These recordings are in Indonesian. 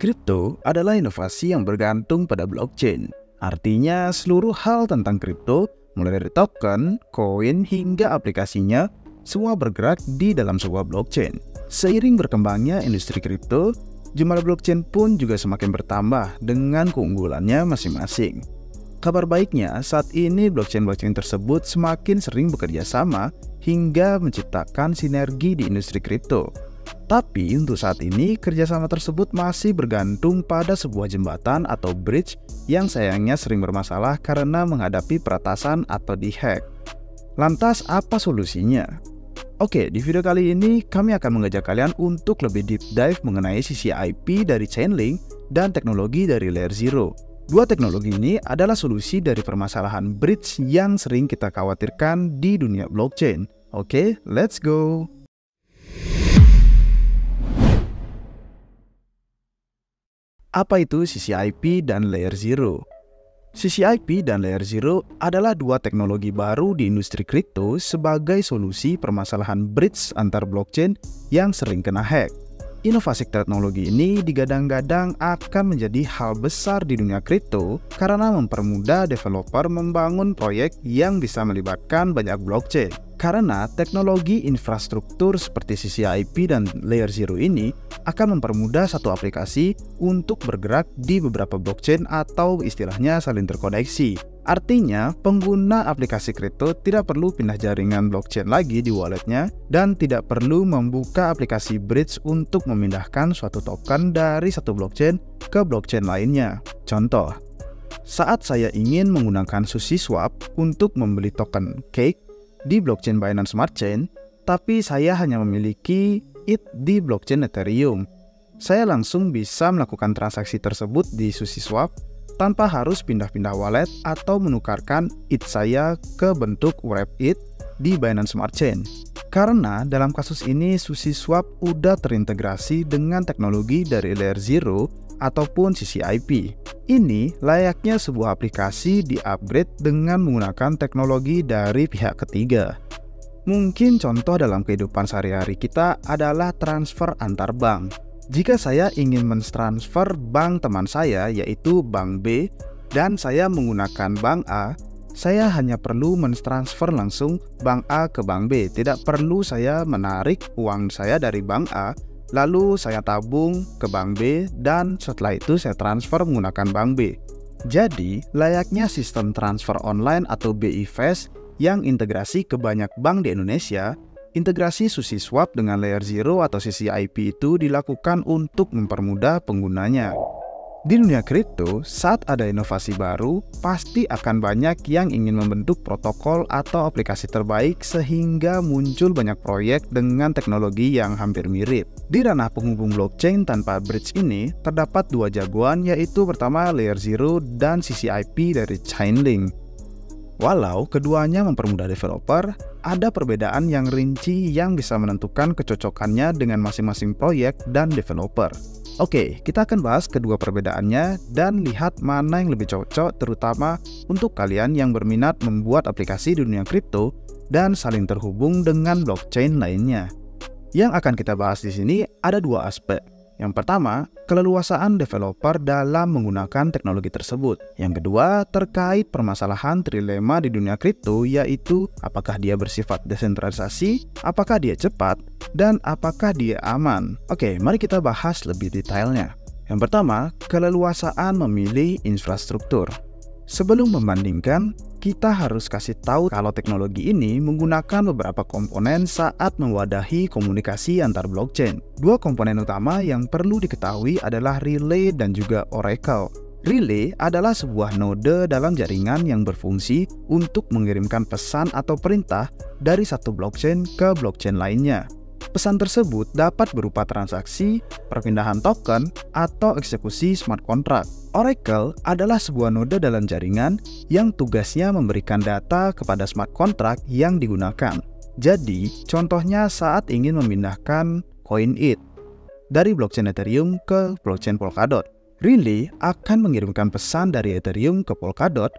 Kripto adalah inovasi yang bergantung pada blockchain. Artinya seluruh hal tentang kripto, mulai dari token, koin, hingga aplikasinya, semua bergerak di dalam sebuah blockchain. Seiring berkembangnya industri kripto, jumlah blockchain pun juga semakin bertambah dengan keunggulannya masing-masing. Kabar baiknya, saat ini blockchain-blockchain tersebut semakin sering bekerja sama hingga menciptakan sinergi di industri kripto. Tapi untuk saat ini, kerjasama tersebut masih bergantung pada sebuah jembatan atau bridge yang sayangnya sering bermasalah karena menghadapi peretasan atau dihack. Lantas apa solusinya? Oke, di video kali ini kami akan mengajak kalian untuk lebih deep dive mengenai sisi IP dari Chainlink dan teknologi dari Layer Zero. Dua teknologi ini adalah solusi dari permasalahan bridge yang sering kita khawatirkan di dunia blockchain. Oke, let's go! Apa itu sisi IP dan Layer Zero? Sisi IP dan Layer Zero adalah dua teknologi baru di industri kripto sebagai solusi permasalahan bridge antar blockchain yang sering kena hack. Inovasi teknologi ini digadang-gadang akan menjadi hal besar di dunia kripto karena mempermudah developer membangun proyek yang bisa melibatkan banyak blockchain. Karena teknologi infrastruktur seperti sisi IP dan Layer Zero ini akan mempermudah satu aplikasi untuk bergerak di beberapa blockchain atau istilahnya saling terkoneksi. Artinya, pengguna aplikasi kripto tidak perlu pindah jaringan blockchain lagi di walletnya dan tidak perlu membuka aplikasi bridge untuk memindahkan suatu token dari satu blockchain ke blockchain lainnya. Contoh, saat saya ingin menggunakan SushiSwap untuk membeli token Cake di blockchain Binance Smart Chain, tapi saya hanya memiliki ETH di blockchain Ethereum. Saya langsung bisa melakukan transaksi tersebut di SushiSwap tanpa harus pindah-pindah wallet atau menukarkan ETH saya ke bentuk wrap ETH di Binance Smart Chain. Karena dalam kasus ini SushiSwap udah terintegrasi dengan teknologi dari Layer Zero ataupun sisi IP. Ini layaknya sebuah aplikasi di-upgrade dengan menggunakan teknologi dari pihak ketiga. Mungkin contoh dalam kehidupan sehari-hari kita adalah transfer antar bank. Jika saya ingin mentransfer bank teman saya yaitu Bank B dan saya menggunakan Bank A, saya hanya perlu mentransfer langsung Bank A ke Bank B. Tidak perlu saya menarik uang saya dari Bank A, lalu saya tabung ke Bank B dan setelah itu saya transfer menggunakan Bank B. Jadi, layaknya sistem transfer online atau BI Fast yang integrasi ke banyak bank di Indonesia, integrasi SushiSwap dengan Layer Zero atau sisi IP itu dilakukan untuk mempermudah penggunanya. Di dunia kripto, saat ada inovasi baru, pasti akan banyak yang ingin membentuk protokol atau aplikasi terbaik sehingga muncul banyak proyek dengan teknologi yang hampir mirip. Di ranah penghubung blockchain tanpa bridge ini, terdapat dua jagoan yaitu pertama Layer Zero dan sisi IP dari Chainlink. Walau keduanya mempermudah developer, ada perbedaan yang rinci yang bisa menentukan kecocokannya dengan masing-masing proyek dan developer. Oke, kita akan bahas kedua perbedaannya dan lihat mana yang lebih cocok terutama untuk kalian yang berminat membuat aplikasi di dunia kripto dan saling terhubung dengan blockchain lainnya. Yang akan kita bahas di sini ada dua aspek. Yang pertama, keleluasaan developer dalam menggunakan teknologi tersebut. Yang kedua, terkait permasalahan trilema di dunia kripto yaitu apakah dia bersifat desentralisasi, apakah dia cepat, dan apakah dia aman. Oke, mari kita bahas lebih detailnya. Yang pertama, keleluasaan memilih infrastruktur. Sebelum membandingkan, kita harus kasih tahu kalau teknologi ini menggunakan beberapa komponen saat mewadahi komunikasi antar blockchain. Dua komponen utama yang perlu diketahui adalah Relay dan juga Oracle. Relay adalah sebuah node dalam jaringan yang berfungsi untuk mengirimkan pesan atau perintah dari satu blockchain ke blockchain lainnya. Pesan tersebut dapat berupa transaksi, perpindahan token, atau eksekusi smart contract. Oracle adalah sebuah node dalam jaringan yang tugasnya memberikan data kepada smart contract yang digunakan. Jadi, contohnya saat ingin memindahkan koin ETH dari blockchain Ethereum ke blockchain Polkadot. Relay akan mengirimkan pesan dari Ethereum ke Polkadot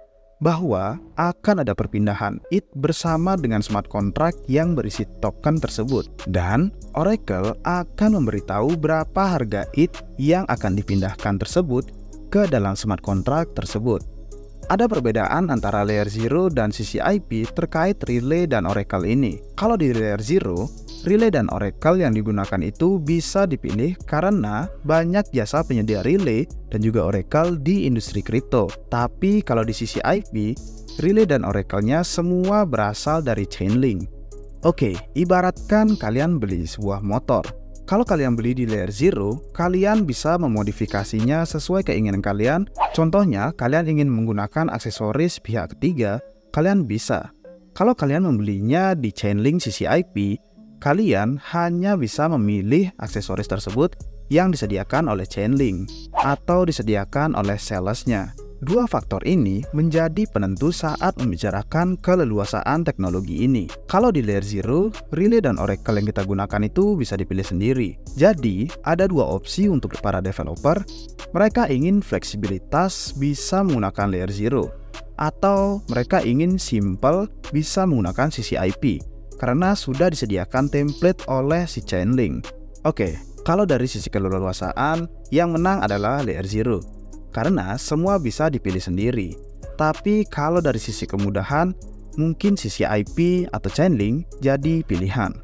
bahwa akan ada perpindahan ETH bersama dengan smart contract yang berisi token tersebut. Dan Oracle akan memberitahu berapa harga ETH yang akan dipindahkan tersebut ke dalam smart contract tersebut. Ada perbedaan antara Layer 0 dan CCIP terkait Relay dan Oracle ini. Kalau di Layer 0, Relay dan Oracle yang digunakan itu bisa dipilih karena banyak jasa penyedia Relay dan juga Oracle di industri kripto. Tapi kalau di CCIP, Relay dan Oracle-nya semua berasal dari Chainlink. Oke, ibaratkan kalian beli sebuah motor. Kalau kalian beli di Layer 0, kalian bisa memodifikasinya sesuai keinginan kalian. Contohnya, kalian ingin menggunakan aksesoris pihak ketiga, kalian bisa. Kalau kalian membelinya di Chainlink CCIP, kalian hanya bisa memilih aksesoris tersebut yang disediakan oleh Chainlink atau disediakan oleh sales-nya. Dua faktor ini menjadi penentu saat membicarakan keleluasaan teknologi ini. Kalau di Layer 0, Relay dan Oracle yang kita gunakan itu bisa dipilih sendiri. Jadi, ada dua opsi untuk para developer. Mereka ingin fleksibilitas bisa menggunakan Layer 0, atau mereka ingin simple bisa menggunakan CCIP karena sudah disediakan template oleh si Chainlink. Oke, kalau dari sisi keleluasaan, yang menang adalah Layer 0. Karena semua bisa dipilih sendiri. Tapi kalau dari sisi kemudahan, mungkin sisi IP atau Chainlink jadi pilihan.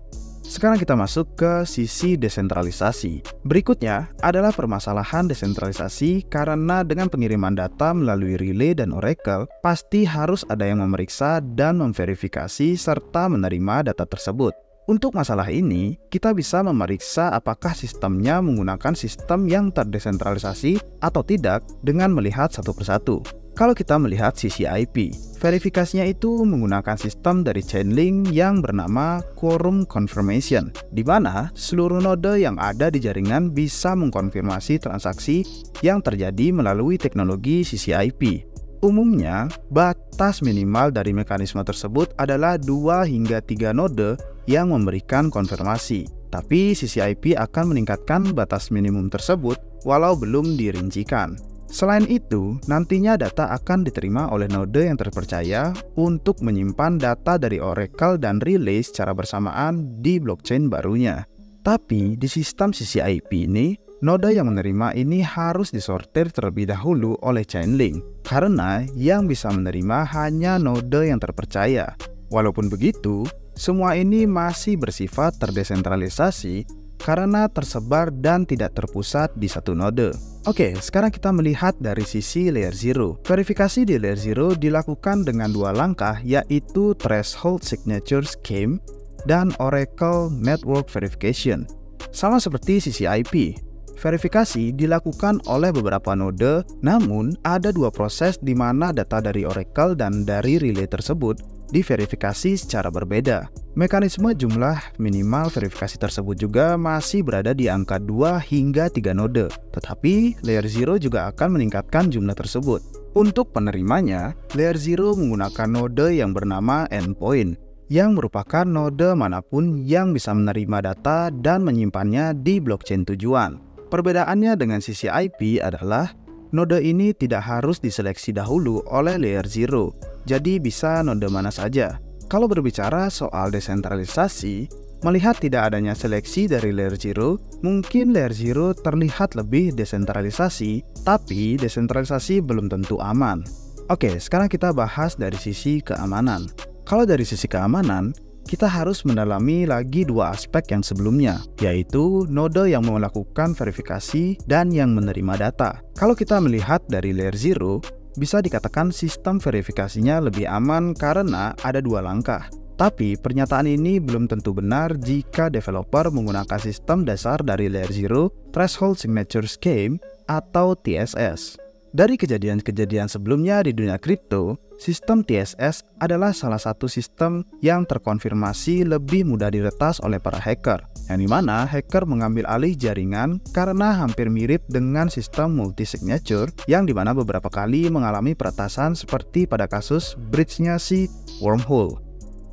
Sekarang kita masuk ke sisi desentralisasi. Berikutnya adalah permasalahan desentralisasi karena dengan pengiriman data melalui Relay dan Oracle, pasti harus ada yang memeriksa dan memverifikasi serta menerima data tersebut. Untuk masalah ini, kita bisa memeriksa apakah sistemnya menggunakan sistem yang terdesentralisasi atau tidak dengan melihat satu persatu. Kalau kita melihat CCIP, verifikasinya itu menggunakan sistem dari Chainlink yang bernama Quorum Confirmation, di mana seluruh node yang ada di jaringan bisa mengkonfirmasi transaksi yang terjadi melalui teknologi CCIP. Umumnya, batas minimal dari mekanisme tersebut adalah 2 hingga 3 node yang memberikan konfirmasi. Tapi CCIP akan meningkatkan batas minimum tersebut walau belum dirincikan. Selain itu, nantinya data akan diterima oleh node yang terpercaya untuk menyimpan data dari Oracle dan Relay secara bersamaan di blockchain barunya. Tapi di sistem CCIP ini, node yang menerima ini harus disortir terlebih dahulu oleh Chainlink, karena yang bisa menerima hanya node yang terpercaya. Walaupun begitu, semua ini masih bersifat terdesentralisasi karena tersebar dan tidak terpusat di satu node. Oke, sekarang kita melihat dari sisi Layer 0. Verifikasi di Layer 0 dilakukan dengan dua langkah, yaitu Threshold Signature Scheme dan Oracle Network Verification. Sama seperti CCIP, verifikasi dilakukan oleh beberapa node, namun ada dua proses di mana data dari Oracle dan dari Relay tersebut diverifikasi secara berbeda. Mekanisme jumlah minimal verifikasi tersebut juga masih berada di angka 2 hingga 3 node, tetapi Layer 0 juga akan meningkatkan jumlah tersebut. Untuk penerimanya, Layer 0 menggunakan node yang bernama endpoint, yang merupakan node manapun yang bisa menerima data dan menyimpannya di blockchain tujuan. Perbedaannya dengan CCIP adalah node ini tidak harus diseleksi dahulu oleh Layer 0, jadi bisa node mana saja. Kalau berbicara soal desentralisasi, melihat tidak adanya seleksi dari Layer 0, mungkin Layer 0 terlihat lebih desentralisasi, tapi desentralisasi belum tentu aman. Oke, sekarang kita bahas dari sisi keamanan. Kalau dari sisi keamanan, kita harus mendalami lagi dua aspek yang sebelumnya, yaitu node yang melakukan verifikasi dan yang menerima data. Kalau kita melihat dari Layer 0, bisa dikatakan sistem verifikasinya lebih aman karena ada dua langkah. Tapi pernyataan ini belum tentu benar jika developer menggunakan sistem dasar dari Layer 0, Threshold Signature Scheme atau TSS. Dari kejadian-kejadian sebelumnya di dunia kripto, sistem TSS adalah salah satu sistem yang terkonfirmasi lebih mudah diretas oleh para hacker, yang dimana hacker mengambil alih jaringan karena hampir mirip dengan sistem multi-signature yang dimana beberapa kali mengalami peretasan seperti pada kasus breach-nya si Wormhole.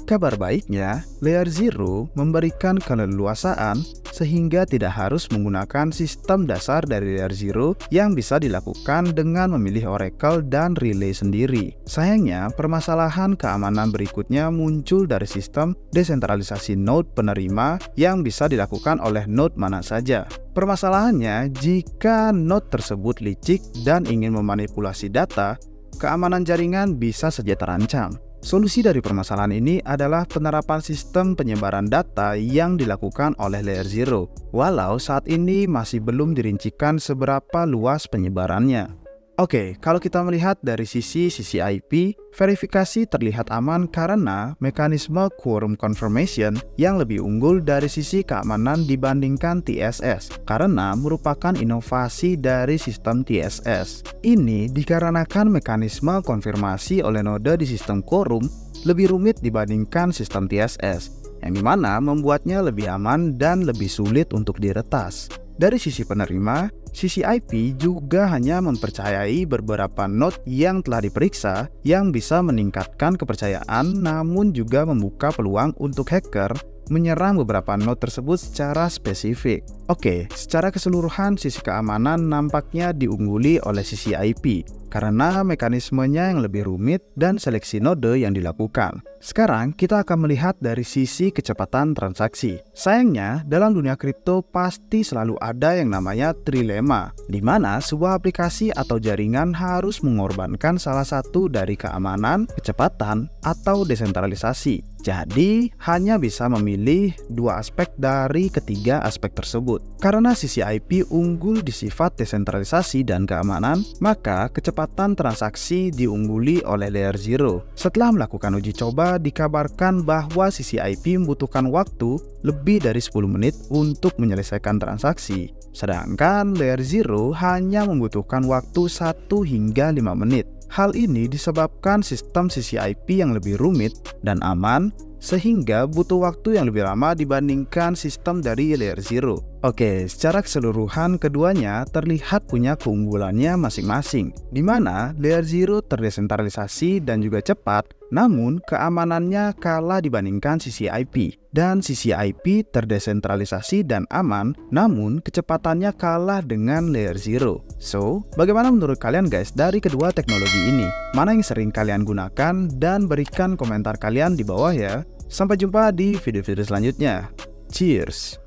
Kabar baiknya, Layer Zero memberikan keleluasaan sehingga tidak harus menggunakan sistem dasar dari Layer Zero yang bisa dilakukan dengan memilih Oracle dan Relay sendiri. Sayangnya, permasalahan keamanan berikutnya muncul dari sistem desentralisasi node penerima yang bisa dilakukan oleh node mana saja. Permasalahannya, jika node tersebut licik dan ingin memanipulasi data, keamanan jaringan bisa saja terancam. Solusi dari permasalahan ini adalah penerapan sistem penyebaran data yang dilakukan oleh Layer Zero, walau saat ini masih belum dirincikan seberapa luas penyebarannya. Oke, kalau kita melihat dari sisi IP, verifikasi terlihat aman karena mekanisme quorum confirmation yang lebih unggul dari sisi keamanan dibandingkan TSS, karena merupakan inovasi dari sistem TSS. Ini dikarenakan mekanisme konfirmasi oleh node di sistem quorum lebih rumit dibandingkan sistem TSS, yang dimana membuatnya lebih aman dan lebih sulit untuk diretas. Dari sisi penerima, sisi IP juga hanya mempercayai beberapa node yang telah diperiksa yang bisa meningkatkan kepercayaan, namun juga membuka peluang untuk hacker menyerang beberapa node tersebut secara spesifik. Oke, secara keseluruhan sisi keamanan nampaknya diungguli oleh sisi IP karena mekanismenya yang lebih rumit dan seleksi node yang dilakukan. Sekarang kita akan melihat dari sisi kecepatan transaksi. Sayangnya, dalam dunia kripto pasti selalu ada yang namanya trilema, di mana sebuah aplikasi atau jaringan harus mengorbankan salah satu dari keamanan, kecepatan, atau desentralisasi. Jadi, hanya bisa memilih dua aspek dari ketiga aspek tersebut. Karena sisi IP unggul di sifat desentralisasi dan keamanan, maka kecepatan transaksi diungguli oleh Layer Zero. Setelah melakukan uji coba, dikabarkan bahwa sisi IP membutuhkan waktu lebih dari 10 menit untuk menyelesaikan transaksi. Sedangkan Layer Zero hanya membutuhkan waktu 1 hingga 5 menit. Hal ini disebabkan sistem sisi IP yang lebih rumit dan aman, sehingga butuh waktu yang lebih lama dibandingkan sistem dari Layer Zero. Oke, secara keseluruhan keduanya terlihat punya keunggulannya masing-masing, di mana Layer Zero terdesentralisasi dan juga cepat, namun keamanannya kalah dibandingkan sisi IP. Dan sisi IP terdesentralisasi dan aman, namun kecepatannya kalah dengan Layer Zero. So, bagaimana menurut kalian guys dari kedua teknologi ini? Mana yang sering kalian gunakan? Dan berikan komentar kalian di bawah ya. Sampai jumpa di video-video selanjutnya. Cheers!